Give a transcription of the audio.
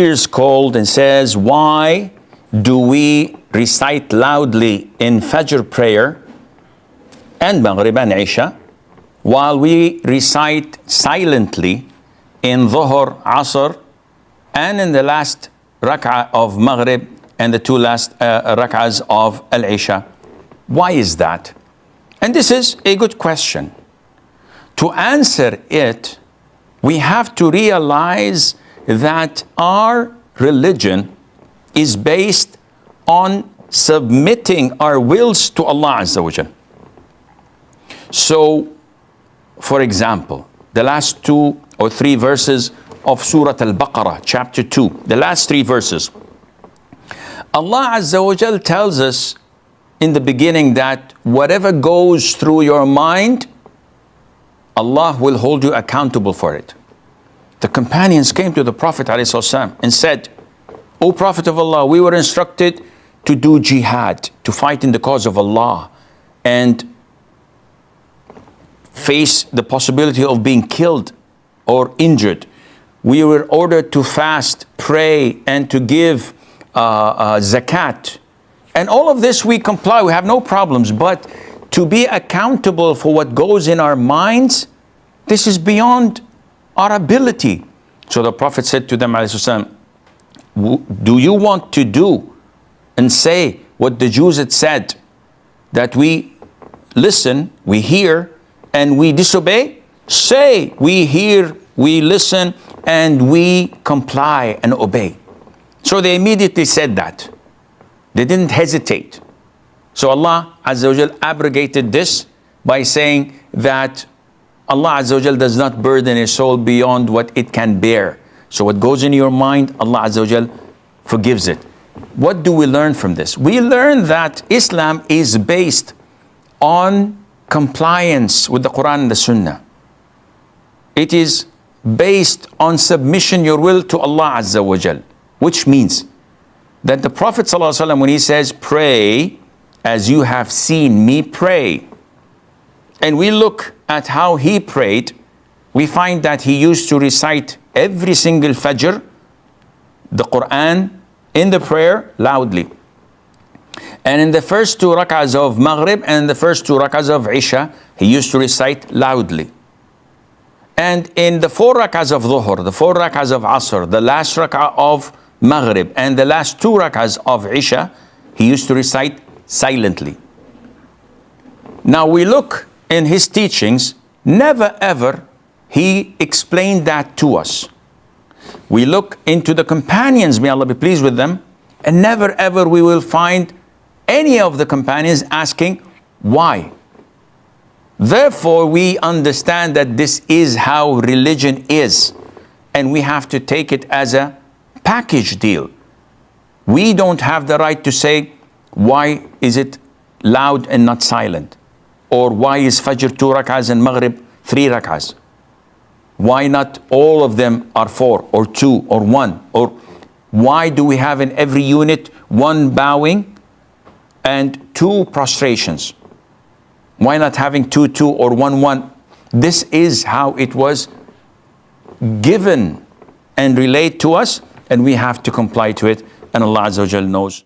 is called and says, why do we recite loudly in Fajr prayer and Maghrib and Isha, while we recite silently in Dhuhr, Asr, and in the last rak'ah of Maghrib and the two last rak'ahs of Al-Isha? Why is that? And this is a good question. To answer it, we have to realize that our religion is based on submitting our wills to Allah Azza wa Jal. So, for example, the last 2 or 3 verses of Surah Al-Baqarah, chapter 2, the last 3 verses, Allah Azza wa Jal tells us in the beginning that whatever goes through your mind, Allah will hold you accountable for it. The companions came to the Prophet ﷺ and said, O Prophet of Allah, we were instructed to do jihad, to fight in the cause of Allah and face the possibility of being killed or injured. We were ordered to fast, pray, and to give zakat. And all of this we comply, we have no problems. But to be accountable for what goes in our minds, this is beyond our ability. So the Prophet said to them, do you want to do and say what the Jews had said, that we listen, we hear, and we disobey? Say, we hear, we listen, and we comply and obey. So they immediately said that. They didn't hesitate. So Allah Azza wa Jal abrogated this by saying that Allah Azza wa Jal does not burden a soul beyond what it can bear. So what goes in your mind, Allah Azza wa Jal forgives it. What do we learn from this? We learn that Islam is based on compliance with the Quran and the Sunnah. It is based on submission your will to Allah Azza wa Jal, which means that the Prophet ﷺ, when he says, pray as you have seen me pray, and we look at how he prayed, we find that he used to recite every single Fajr, the Quran, in the prayer loudly. And in the first 2 rak'ahs of Maghrib and the first 2 rak'ahs of Isha, he used to recite loudly. And in the 4 rak'ahs of Dhuhr, the 4 rak'ahs of Asr, the last rak'ah of Maghrib, and the last 2 rak'ahs of Isha, he used to recite silently. Now we look in his teachings, never ever he explained that to us. We look into the companions, may Allah be pleased with them, and never ever we will find any of the companions asking why. Therefore, we understand that this is how religion is, and we have to take it as a package deal. We don't have the right to say, why is it loud and not silent? Or why is Fajr 2 rak'ahs and Maghrib 3 rak'ahs? Why not all of them are 4 or 2 or 1? Or why do we have in every unit 1 bowing and 2 prostrations? Why not having 2, 2 or 1, 1? This is how it was given and relayed to us, and we have to comply to it, and Allah Azza wa Jal knows.